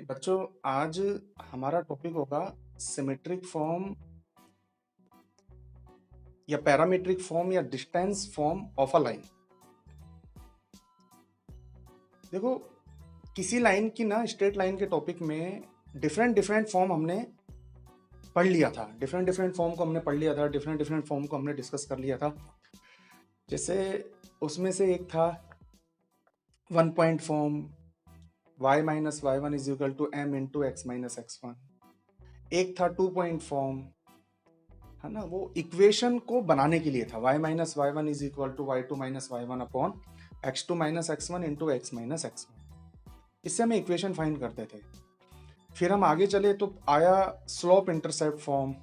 बच्चों, आज हमारा टॉपिक होगा सिमेट्रिक फॉर्म या पैरामीट्रिक फॉर्म या distance form of a line. देखो, किसी लाइन की ना स्ट्रेट लाइन के टॉपिक में डिफरेंट डिफरेंट फॉर्म हमने पढ़ लिया था। डिफरेंट डिफरेंट फॉर्म को हमने पढ़ लिया था, डिफरेंट डिफरेंट फॉर्म को हमने डिस्कस कर लिया था। जैसे उसमें से एक था 1 point form, y minus y one is equal to m into x minus x one. एक था 2 पॉइंट फॉर्म, है ना, वो इक्वेशन को बनाने के लिए था। y minus y one is equal to y two minus y one upon x two minus x one into x minus x one. इससे हमें इक्वेशन फाइंड करते थे। फिर हम आगे चले तो आया slope intercept form,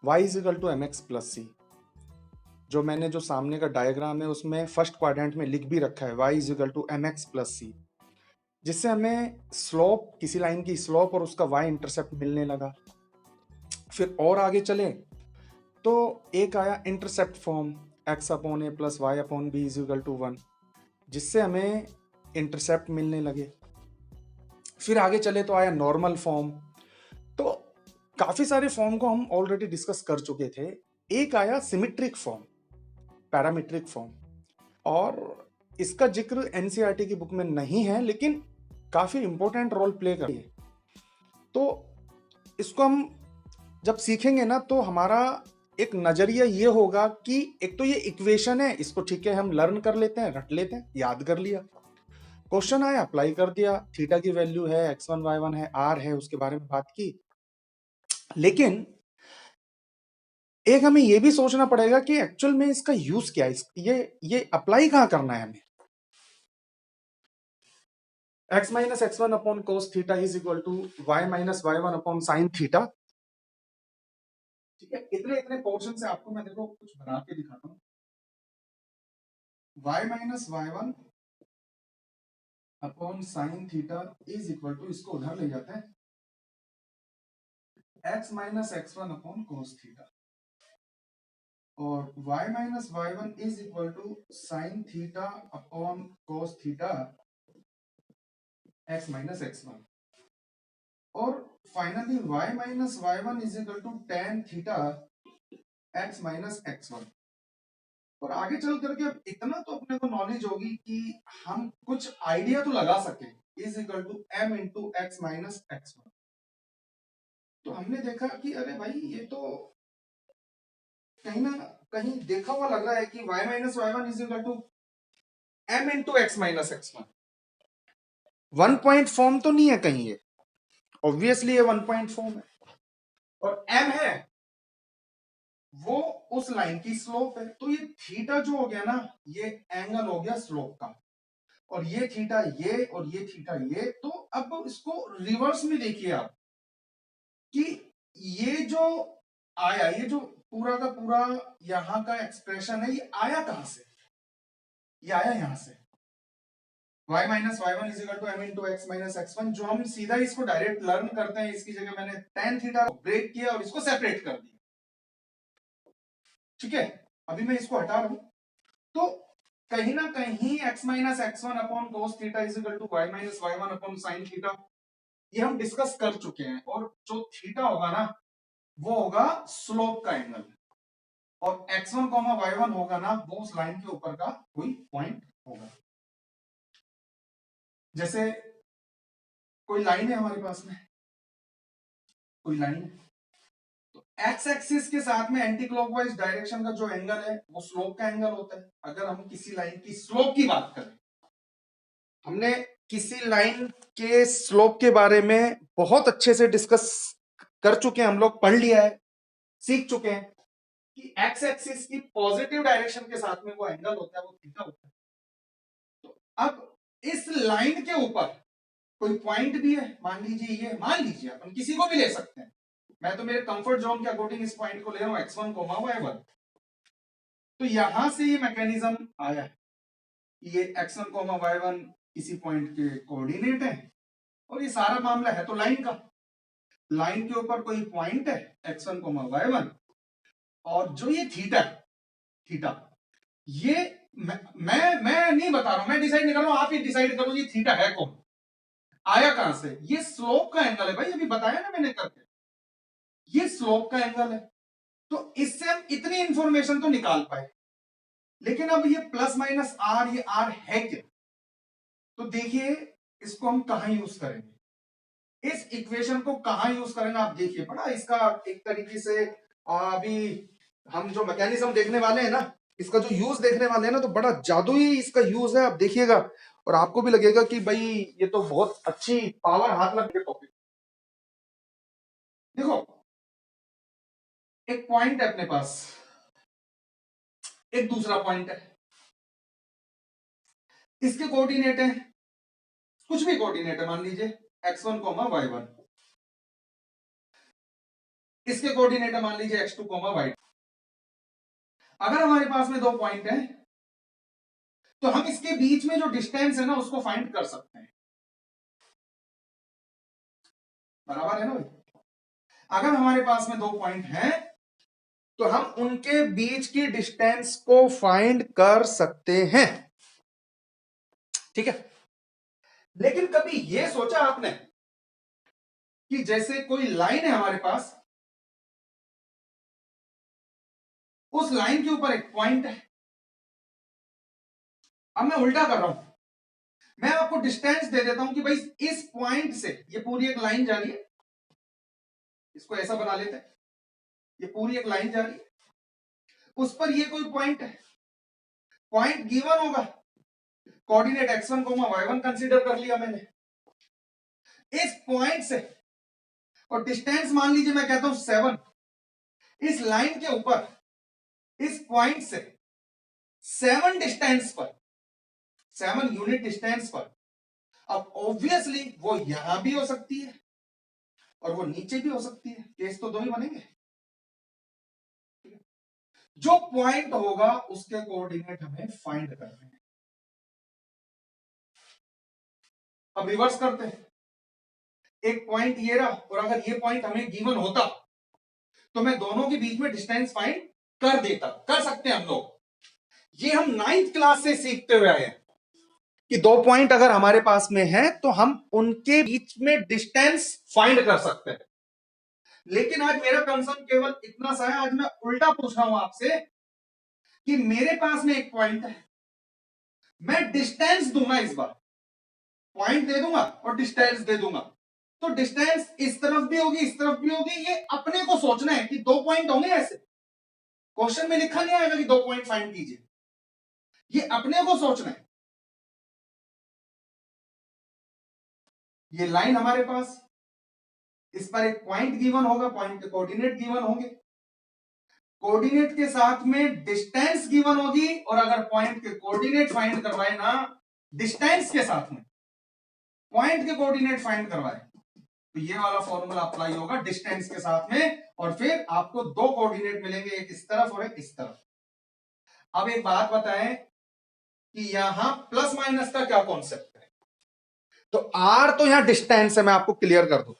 y is equal to m x plus c. जो मैंने जो सामने का डायग्राम है उसमें फर्स्ट क्वाड्रेंट में लिख भी रखा है y is equal to m x plus c, जिससे हमें स्लोप, किसी लाइन की स्लोप और उसका y इंटरसेप्ट मिलने लगा। फिर और आगे चले तो एक आया intercept form, x upon a plus y upon b is equal to 1, जिससे हमें इंटरसेप्ट मिलने लगे। फिर आगे चले तो आया नॉर्मल फॉर्म। तो काफी सारे फॉर्म को हम ऑलरेडी डिस्कस कर चुके थे। एक आया सिमेट्रिक फॉर्म, पैरामीट्रिक फॉर्म, और इसका जिक्र एनसीईआरटी की बुक में नहीं है, लेकिन काफी इंपॉर्टेंट रोल प्ले करती है। तो इसको हम जब सीखेंगे ना तो हमारा एक नजरिया ये होगा कि एक तो ये इक्वेशन है, इसको ठीक है हम लर्न कर लेते हैं, रट लेते हैं, याद कर लिया, क्वेश्चन आया अप्लाई कर दिया, थीटा की वैल्यू है, x1 y1 है, r है, उसके बारे में बात की। लेकिन एक हमें ये भी सोचना पड़ेगा कि एक्चुअल में इसका यूज क्या है, ये अप्लाई कहां करना है हमें। x minus x one upon cos theta is equal to y minus y one upon sine theta. ठीक है, इतने इतने पोर्शन से आपको मैं देखो कुछ बना के दिखाता हूँ। y minus y one upon sine theta is equal to, इसको उधर ले जाते हैं, x minus x one upon cos theta, और y minus y one is equal to sine theta upon cos theta x minus x one, और finally y minus y one is equal to tan theta x minus x one. और आगे चल करके अब इतना तो अपने को नॉलेज होगी कि हम कुछ आइडिया तो लगा सके, is equal to m into x minus x one. तो हमने देखा कि अरे भाई ये तो कहीं ना कहीं देखा हुआ लग रहा है कि y minus y one is equal to m into x minus x one. 1 point form तो नहीं है कहीं, ये ऑब्वियसली ये 1 पॉइंट फॉर्म है, और m है वो उस लाइन की स्लोप है। तो ये थीटा जो हो गया ना, ये एंगल हो गया स्लोप का, और ये थीटा ये, और ये थीटा ये। तो अब इसको रिवर्स में देखिए आप कि ये जो आया, ये जो पूरा का पूरा यहां का एक्सप्रेशन है, ये आया कहां से? ये आया यहां से, y minus y one is equal to m into x minus x one, जो हम सीधा इसको डायरेक्ट लर्न करते हैं। इसकी जगह मैंने tan थीटा को ब्रेक किया और इसको सेपरेट कर दिया। ठीक है, अभी मैं इसको हटा रहा हूं। तो कहीं ना कहीं x minus x one upon cos theta is equal to y minus y one upon sine theta, ये हम डिस्कस कर चुके हैं। और जो थीटा होगा ना वो होगा स्लोप का एंगल, और x1 कॉमा y1 होगा ना वो उस लाइन के ऊपर का कोई पॉइंट होगा। जैसे कोई लाइन है हमारे पास में, कोई लाइन है, तो x एक्सिस के साथ में एंटी क्लॉकवाइज डायरेक्शन का जो एंगल है वो स्लोप का एंगल होता है। अगर हम किसी लाइन की स्लोप की बात करें, हमने किसी लाइन के स्लोप के बारे में बहुत अच्छे से डिस्कस कर चुके हैं, हम लोग पढ़ लिया है, सीख चुके हैं कि एक्स एक्सिस की पॉजिटिव डायरेक्शन के साथ में वो एंगल होता है, वो थीटा होता है। तो अब इस लाइन के ऊपर कोई पॉइंट भी है, मान लीजिए ये, मान लीजिए अपन किसी को भी ले सकते हैं, मैं तो मेरे कंफर्ट जोन के अकॉर्डिंग इस पॉइंट को ले रहा हूं, x1 कोमा y1। तो यहां से ये मैकेनिज्म आया है, ये x1 कोमा y1 किसी पॉइंट के कोऑर्डिनेट है, और ये सारा मामला है तो लाइन का। लाइन के ऊपर कोई पॉइंट है x1 कोमा y1, और जो ये थीटा, थीटा ये मैं नहीं बता रहा हूं, मैं डिसाइड नहीं कर रहा हूं, आप ये डिसाइड करो ये थीटा है कौन। आया कहां से? ये स्लोप का एंगल है भाई, अभी बताया ना मैंने करके, ये स्लोप का एंगल है। तो इससे हम इतनी इंफॉर्मेशन तो निकाल पाए, लेकिन अब ये प्लस माइनस आर, ये आर है क्या? तो देखिए इसको हम कहां यूज करेंगे, इस इक्वेशन को कहां यूज करेंगे आप देखिए। बड़ा इसका एक तरीके से अभी हम जो मैकेनिज्म देखने वाले हैं ना, इसका जो यूज देखने वाले हैं ना, तो बड़ा जादुई इसका यूज है, आप देखिएगा और आपको भी लगेगा कि भाई ये तो बहुत अच्छी पावर हाथ लग गई टॉपिक। देखो एक पॉइंट है अपने पास, एक दूसरा पॉइंट है, इसके कोऑर्डिनेट है, कुछ भी कोऑर्डिनेट है, मान लीजिए x1 y1, इसके कोऑर्डिनेट है मान लीजिए x2 y2। अगर हमारे पास में दो पॉइंट है तो हम इसके बीच में जो डिस्टेंस है ना उसको फाइंड कर सकते हैं, बराबर है ना भाई? अगर हमारे पास में दो पॉइंट हैं तो हम उनके बीच की डिस्टेंस को फाइंड कर सकते हैं, ठीक है। लेकिन कभी यह सोचा आपने कि जैसे कोई लाइन है हमारे पास, उस लाइन के ऊपर एक पॉइंट है, अब मैं उल्टा कर रहा हूं, मैं आपको डिस्टेंस दे देता हूं कि भाई इस पॉइंट से ये पूरी एक लाइन जा रही है, इसको ऐसा बना लेते हैं, ये पूरी एक लाइन जा रही है, उस पर ये कोई पॉइंट है, पॉइंट गिवन होगा, कोऑर्डिनेट x1 y1 कंसीडर कर लिया मैंने, इस पॉइंट से और डिस्टेंस मान लीजिए मैं कहता हूं 7, इस लाइन के ऊपर इस पॉइंट से 7 डिस्टेंस पर, 7 यूनिट डिस्टेंस पर, अब ऑब्वियसली वो यहां भी हो सकती है और वो नीचे भी हो सकती है, केस तो दो ही बनेंगे। जो पॉइंट होगा उसके कोऑर्डिनेट हमें फाइंड करने हैं। अब रिवर्स करते हैं, एक पॉइंट ये रहा और अगर ये पॉइंट हमें गिवन होता तो मैं दोनों के बीच में डिस्टेंस फाइंड कर देता, कर सकते हैं हम लोग, ये हम 9th क्लास से सीखते हुए आए हैं कि दो पॉइंट अगर हमारे पास में है तो हम उनके बीच में डिस्टेंस फाइंड कर सकते हैं। लेकिन आज मेरा कंसर्न केवल इतना सा है, आज मैं उल्टा पूछ रहा हूं आपसे कि मेरे पास में एक पॉइंट है, मैं डिस्टेंस दूंगा, इस बार पॉइंट दे दूंगा और डिस्टेंस दे दूंगा, तो डिस्टेंस इस तरफ भी होगी इस तरफ भी होगी, ये अपने को सोचना है कि दो पॉइंट होंगे, ऐसे क्वेश्चन में लिखा नहीं आएगा कि दो पॉइंट फाइंड कीजिए, ये अपने को सोचना है। ये लाइन हमारे पास, इस पर एक पॉइंट गिवन होगा, पॉइंट के कोऑर्डिनेट गिवन होंगे, कोऑर्डिनेट के साथ में डिस्टेंस गिवन होगी, और अगर पॉइंट के कोऑर्डिनेट फाइंड करवाए ना डिस्टेंस के साथ में, पॉइंट के कोऑर्डिनेट फाइंड करवाए, तो ये वाला फॉर्मूला अप्लाई होगा डिस्टेंस के साथ में, और फिर आपको दो कोऑर्डिनेट मिलेंगे, एक इस तरफ और एक इस तरफ। अब एक बात बताएं कि यहां प्लस माइनस का क्या कॉन्सेप्ट है? तो आर तो यहां डिस्टेंस है, मैं आपको क्लियर कर दूं,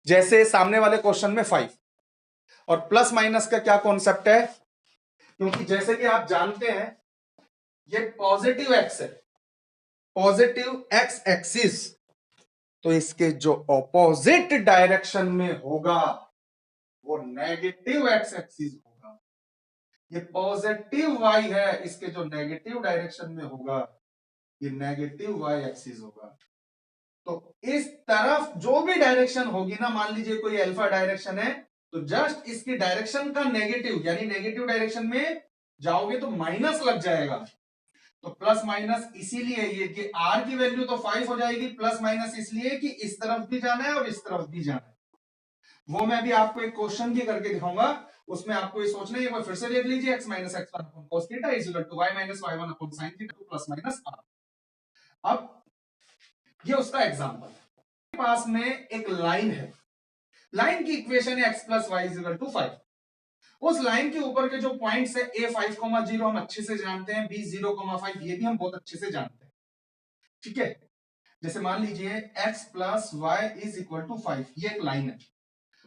जैसे सामने वाले क्वेश्चन में 5, और प्लस माइनस का क्या कॉन्सेप्ट है, क्योंकि जैसे कि आप जानते हैं ये पॉजिटिव एक्स है, पॉजिटिव एक्स एक्सिस, तो इसके जो ऑपोजिट डायरेक्शन में होगा वो नेगेटिव एक्स एक्सिस होगा, ये पॉजिटिव वाई है, इसके जो नेगेटिव डायरेक्शन में होगा ये नेगेटिव वाई एक्सिस होगा। तो इस तरफ जो भी डायरेक्शन होगी ना, मान लीजिए कोई अल्फा डायरेक्शन है, तो जस्ट इसकी डायरेक्शन का नेगेटिव, यानी नेगेटिव डायरेक्शन में जाओगे तो माइनस लग जाएगा, तो प्लस माइनस इसीलिए ये कि आर की वैल्यू तो 5 हो जाएगी, प्लस माइनस इसलिए कि इस तरफ भी जाना है और इस तरफ भी जाना है। वो मैं भी आपको एक क्वेश्चन भी करके दिखाऊंगा, उसमें आपको ये सोचना है, फिर से देख लीजिए, x minus x one cos theta is equal to y minus y1 upon sin theta plus minus r। अब ये उसका एग्जांपल है, पास में एक लाइन है, लाइन की इक्वेशन है x plus y is equal to 5, उस लाइन के ऊपर के जो पॉइंट्स है a 5,0 हम अच्छे से जानते हैं, b 0,5 ये भी हम बहुत अच्छे से जानते हैं, ठीक है। जैसे मान लीजिए x plus y is equal to 5, ये एक लाइन है,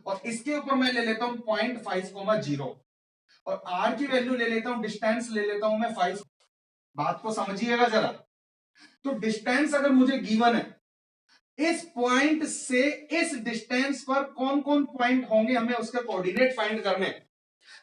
और इसके ऊपर मैं ले लेता हूं पॉइंट 5,0 और r की वैल्यू ले लेता हूं, डिस्टेंस ले लेता हूं मैं 5। बात को समझिएगा जरा, तो डिस्टेंस अगर मुझे गिवन है, इस पॉइंट से इस डिस्टेंस पर कौन कौन पॉइंट होंगे, हमें उसके कोऑर्डिनेट फाइंड करने हैं।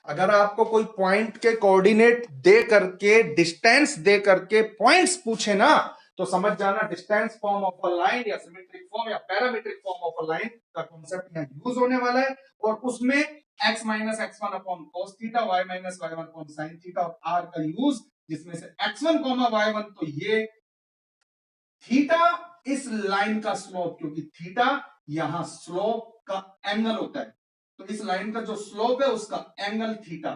अगर आपको कोई पॉइंट के कोऑर्डिनेट दे करके, डिस्टेंस दे करके पॉइंट्स पूछे ना, तो समझ जाना distance form of a line या सिमेट्रिक फॉर्म या parametric form of a line का कॉन्सेप्ट यहां यूज होने वाला है। और उसमें x minus x1 upon cos theta, y minus y1 upon sin theta और r का यूज, जिसमें से x1 y1, तो ये थीटा इस लाइन का स्लोप, क्योंकि थीटा यहां स्लोप का एंगल होता है, तो इस लाइन का जो स्लोप है उसका एंगल थीटा।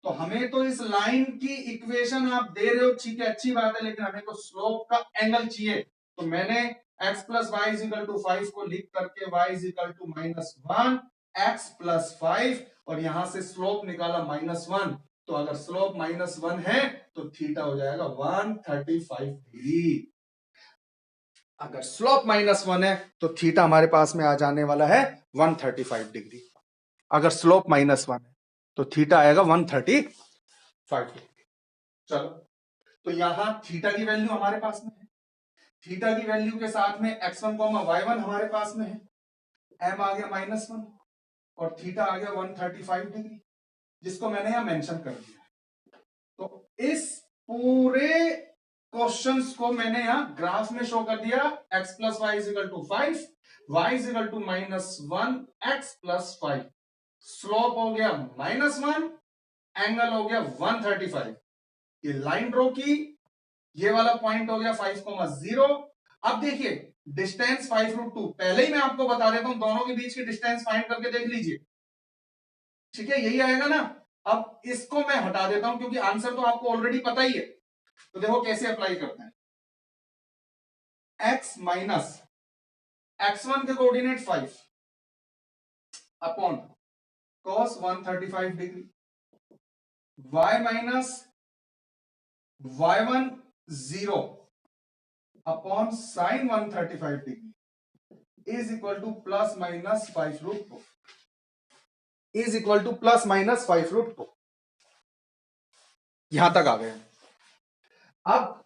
तो हमें तो इस लाइन की इक्वेशन आप दे रहे हो, ठीक है, अच्छी बात है, लेकिन हमें तो स्लोप का एंगल चाहिए। तो मैंने x plus y is equal to 5 को लिख करके y is equal to -1 x plus 5, और यहां से स्लोप निकाला -1। तो अगर स्लोप -1 है तो थीटा हो जाएगा 135 डिग्री। अगर स्लोप -1 है तो थीटा हमारे पास में आ जाने वाला है 135 डिग्री। अगर स्लोप -1 है तो थीटा आएगा 135 डिग्री। चलो, तो यहां थीटा की वैल्यू हमारे पास में है, थीटा की वैल्यू के साथ में x1 y1 हमारे पास में है, m आ गया -1 और थीटा आ गया 135 डिग्री, जिसको मैंने यहां मेंशन कर दिया है। तो इस पूरे क्वेश्चंस को मैंने यहां ग्राफ में शो कर दिया। x plus y is equal to 5, y is equal to -1 x plus 5, slope हो गया -1, एंगल हो गया 135। ये लाइन ड्रॉ की, ये वाला पॉइंट हो गया 5,0। अब देखिए डिस्टेंस 5√2, पहले ही मैं आपको बता देता हूं, दोनों के बीच की डिस्टेंस फाइंड करके देख लीजिए, ठीक है, यही आएगा ना। अब इसको मैं हटा देता हूं क्योंकि आंसर तो आपको ऑलरेडी पता ही है। तो देखो कैसे अप्लाई करते हैं, x माइनस x1 के coordinate 5 upon cos 135 degree, y minus y1 0 upon sine 135 degree is equal two plus minus 5√2, is equal two plus minus 5√2। यहां तक आ गए। अब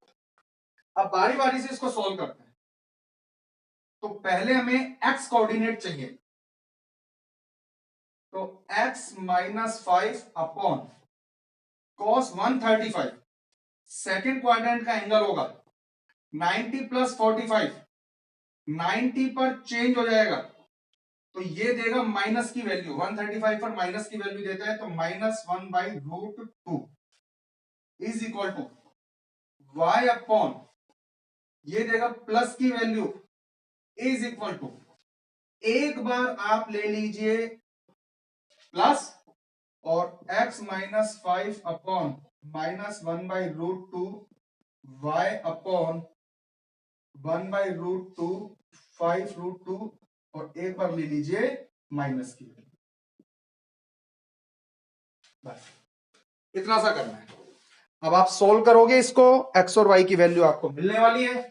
बारी बारी से इसको सॉल्व करते हैं। तो पहले हमें x कोऑर्डिनेट चाहिए, तो x minus 5 upon cos 135, second quadrant का एंगल होगा 90 प्लस 45, 90 पर चेंज हो जाएगा तो ये देगा माइनस की वैल्यू, 135 पर माइनस की वैल्यू देता है, तो -1/√2 is equal to y upon, ये देगा प्लस की वैल्यू, इज इक्वल टू, एक बार आप ले लीजिए प्लस, और x minus 5 upon -1/√2 y upon 1/√2 5√2, और एक बार ले लीजिए माइनस की वैल्यू। बस इतना सा करना है। अब आप सोल्व करोगे इसको, x और y की वैल्यू आपको मिलने वाली है।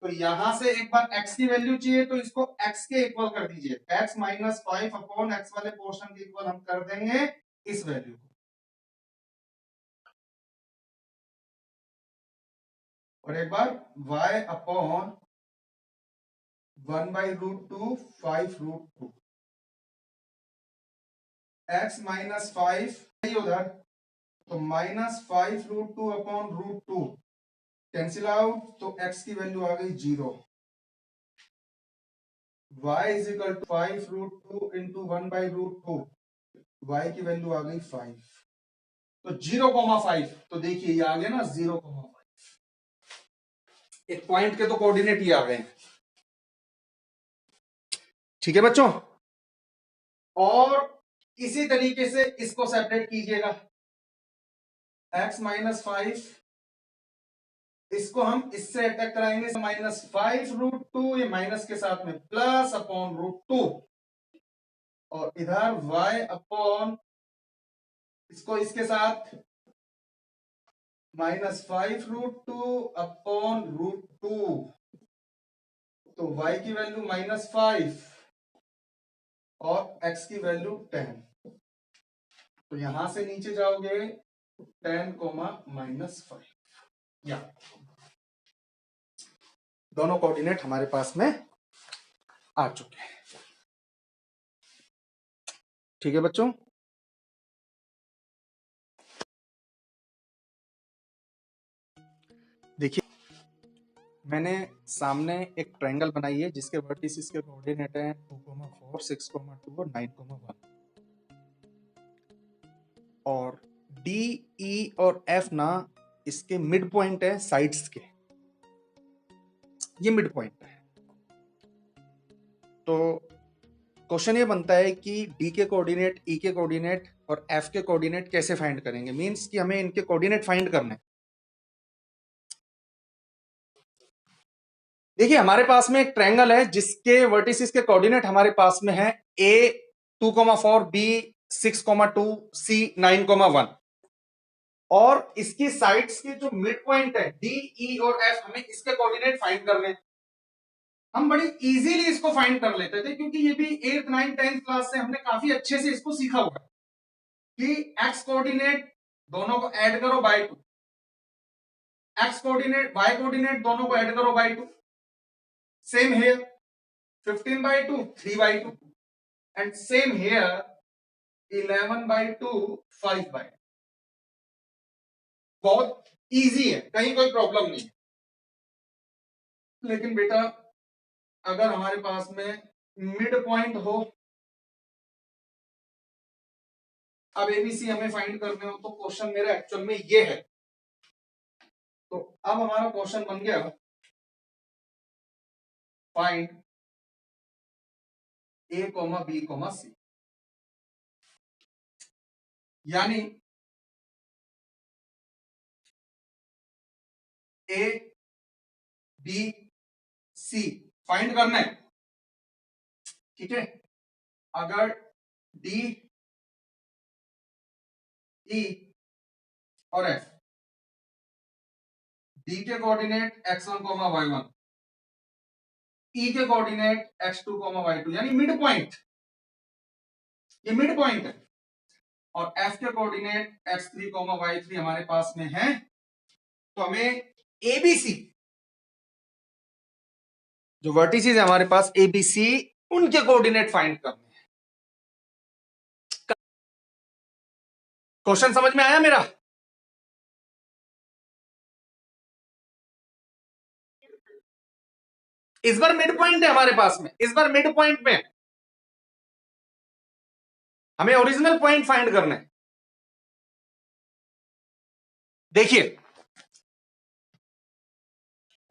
तो यहां से एक बार x की वैल्यू चाहिए तो इसको x के इक्वल कर दीजिए, x माइनस 5 अपॉन x वाले पोर्शन के इक्वल हम कर देंगे इस वैल्यू को, और एक बार y अपॉन 1/√2 5√2, x माइनस 5 उधर, तो -5√2 अपॉन √2 कैंसिल आउट, तो x की वैल्यू आ गई 0, y is equal to 5√2 into 1/√2, y की वैल्यू आ गई 5, तो 0,5, तो देखिए ये आ गया ना 0,5। एक पॉइंट के तो कोऑर्डिनेट ये आ गए, ठीक है बच्चों। और इसी तरीके से इसको सेपरेट कीजिएगा, x माइनस 5, इसको हम इससे अटैक कराएंगे, -5√2, ये माइनस के साथ में प्लस अपॉन √2, और इधर y अपॉन, इसको इसके साथ -5√2 अपॉन √2, तो y की वैल्यू -5 और x की वैल्यू 10, तो यहां से नीचे जाओगे 10, -5, या दोनों कोऑर्डिनेट हमारे पास में आ चुके हैं। ठीक है बच्चों, देखिए मैंने सामने एक ट्रायंगल बनाई है जिसके वर्टिसेस के कोऑर्डिनेट हैं 2,4, 6,2 और 9,1 और डी, ई और एफ ना इसके मिड पॉइंट है साइड्स के, ये मिड पॉइंट है। तो क्वेश्चन ये बनता है कि डी के कोऑर्डिनेट, ई के कोऑर्डिनेट और एफ के कोऑर्डिनेट कैसे फाइंड करेंगे, मींस कि हमें इनके कोऑर्डिनेट फाइंड करने। देखिए हमारे पास में एक ट्रायंगल है जिसके वर्टिसेस के कोऑर्डिनेट हमारे पास में है ए 2,4, बी 6,2, सी 9,1 और इसकी साइड्स के जो मिड पॉइंट है डी, ई और एफ, हमें इसके कोऑर्डिनेट फाइंड करने हैं। हम बड़ी इजीली इसको फाइंड कर लेते थे क्योंकि ये भी 8th 9th 10th क्लास से हमने काफी अच्छे से इसको सीखा हुआ है कि एक्स कोऑर्डिनेट दोनों को ऐड करो by 2, x coordinate y coordinate दोनों को ऐड करो by 2, same here 15/2 3/2 and same here 11/2 5/2। बहुत इजी है, कहीं कोई प्रॉब्लम नहीं है। लेकिन बेटा अगर हमारे पास में मिड पॉइंट हो, अब एबीसी हमें फाइंड करने हो तो क्वेश्चन मेरा एक्चुअल में ये है। तो अब हमारा क्वेश्चन बन गया फाइंड ए कॉमा बी कॉमा सी, यानी ए बी सी फाइंड करना है। ठीक है, अगर डी, ई और एफ, डी के कोऑर्डिनेट x1 y1, ई के कोऑर्डिनेट x2 y2 यानी मिड पॉइंट, ये मिड पॉइंट है, और एफ के कोऑर्डिनेट x3 y3 हमारे पास में है। तो हमें एबीसी जो वर्टिसेस है हमारे पास एबीसी, उनके कोऑर्डिनेट फाइंड करने हैं। क्वेश्चन समझ में आया मेरा? इस बार मिड पॉइंट है हमारे पास में, इस बार मिड पॉइंट में हमें ओरिजिनल पॉइंट फाइंड करना है। देखिए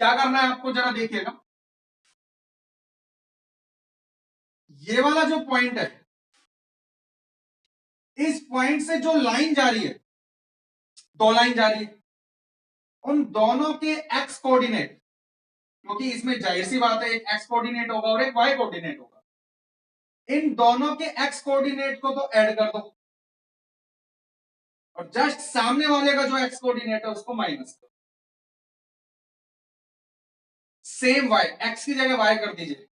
क्या करना है आपको, जरा देखिएगा। ये वाला जो पॉइंट है, इस पॉइंट से जो लाइन जा रही है, दो लाइन जा रही है, उन दोनों के एक्स कोऑर्डिनेट, क्योंकि इसमें जाहिर सी बात है एक एक्स कोऑर्डिनेट होगा और एक वाई कोऑर्डिनेट होगा, इन दोनों के एक्स कोऑर्डिनेट को तो ऐड कर दो और जस्ट सामने वाले का जो एक्स कोऑर्डिनेट है उसको माइनस करो। सेम वाई, एक्स की जगह वाई कर दीजिए,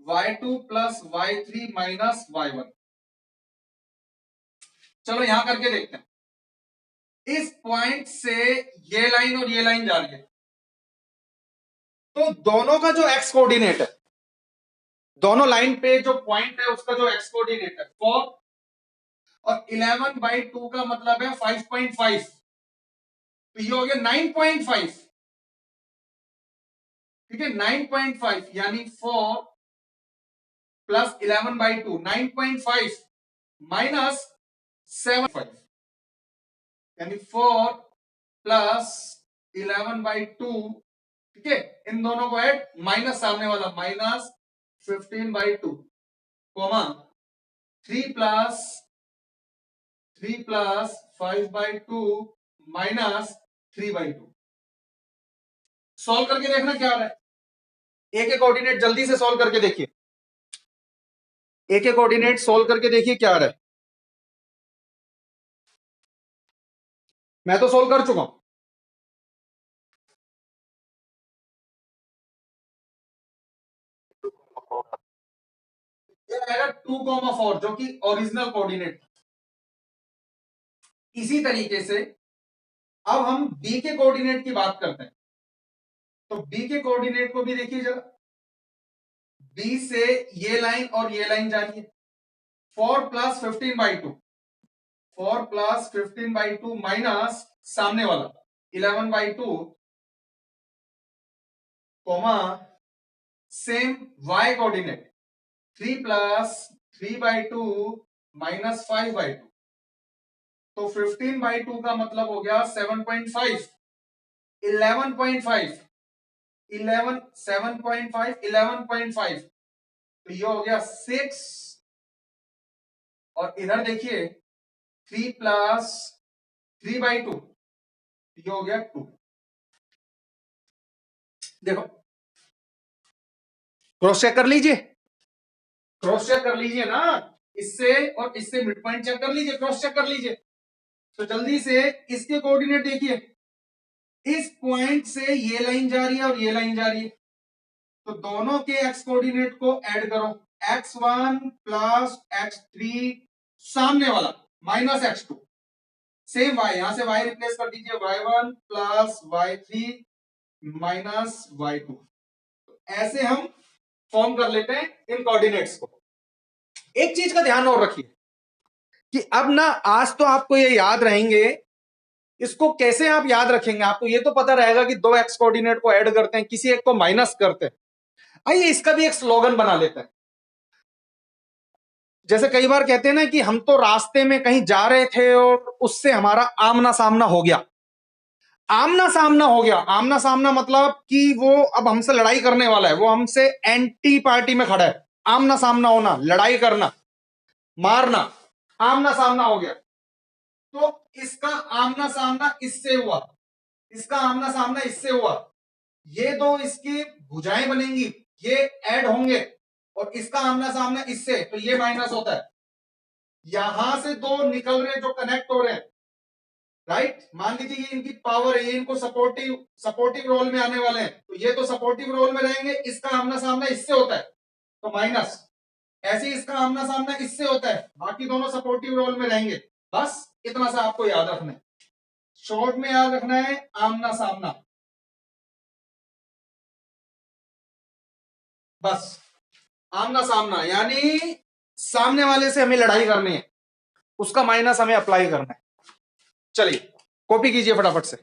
y2 plus y3 minus y1। चलो यहां करके देखते हैं। इस पॉइंट से ये लाइन और ये लाइन जा रही है, तो दोनों का जो एक्स कोऑर्डिनेट है, दोनों लाइन पे जो पॉइंट है उसका जो एक्स कोऑर्डिनेट है 4 और 11/2 का मतलब है 5.5, तो ये हो गया 9.5। ठीक है, 9.5 यानी 4 प्लस 11/2 9.5 माइनस 7.5 यानी 4 प्लस 11/2। ठीक है, इन दोनों को ऐड, माइनस सामने वाला minus 15/2 comma 3 plus 5/2 minus 3/2। Solve करके देखना क्या आ रहा है। ए के कोऑर्डिनेट जल्दी से सॉल्व करके देखिए, ए के कोऑर्डिनेट सॉल्व करके देखिए क्या आ रहा है। मैं तो सॉल्व कर चुका हूं। ये आएगा 2,4 जो कि ओरिजिनल कोऑर्डिनेट। इसी तरीके से अब हम बी के कोऑर्डिनेट की बात करते हैं, तो बी के कोऑर्डिनेट को भी देखिए जरा। बी से ये लाइन और ये लाइन जा रही है, 4 प्लस 15/2, 4 प्लस 15/2 माइनस सामने वाला 11/2 comma same y coordinate 3 plus 3/2 minus 5/2, तो 15/2 का मतलब हो गया 7.5, 11.5, 11 7.5 11.5, तो ये हो गया 6, और इधर देखिए 3 प्लस 3/2, ये हो गया 2। देखो क्रॉस चेक कर लीजिए, क्रॉस चेक कर लीजिए ना, इससे और इससे मिड पॉइंट चेक कर लीजिए, क्रॉस चेक कर लीजिए। तो जल्दी से इसके कोऑर्डिनेट देखिए, इस पॉइंट से ये लाइन जा रही है और ये लाइन जा रही है, तो दोनों के एक्स कोऑर्डिनेट को ऐड करो, x1 प्लस x3 सामने वाला माइनस x2, सेम y, यहां से y रिप्लेस कर दीजिए, y1 plus y3 minus y2। ऐसे हम फॉर्म कर लेते हैं इन कोऑर्डिनेट्स को। एक चीज का ध्यान और रखिए कि अब ना आज तो आपको ये याद रहेंगे, इसको कैसे आप याद रखेंगे, आपको ये तो पता रहेगा कि दो एक्स कोऑर्डिनेट को ऐड करते हैं, किसी एक को माइनस करते हैं। आइए इसका भी एक स्लोगन बना लेते हैं। जैसे कई बार कहते हैं ना कि हम तो रास्ते में कहीं जा रहे थे और उससे हमारा आमना सामना हो गया। आमना सामना हो गया, आमना सामना मतलब कि वो अब हमसे लड़ाई करने वाला है, वो हमसे एंटी पार्टी में खड़ा है। आमना सामना होना, लड़ाई करना, मारना, आमना सामना हो गया। तो इसका आमना सामना इससे हुआ, इसका आमना सामना इससे हुआ, ये दो इसकी भुजाएं बनेंगी, ये ऐड होंगे, और इसका आमना सामना इससे, तो ये माइनस होता है। यहां से दो निकल रहे जो कनेक्ट हो रहे हैं, राइट, मान लीजिए ये इनकी पावर है, ये इनको सपोर्टिव सपोर्टिव रोल में आने वाले हैं, तो ये तो सपोर्टिव रोल में रहेंगे, इसका आमना सामना इससे होता है तो माइनस, ऐसे इसका आमना सामना इससे होता है, बाकी दोनों सपोर्टिव रोल में रहेंगे। बस इतना सा आपको याद रखना है, शॉर्ट में याद रखना है आमना सामना, बस आमना सामना यानी सामने वाले से हमें लड़ाई करनी है, उसका माइनस हमें अप्लाई करना है। चलिए कॉपी कीजिए फटाफट से।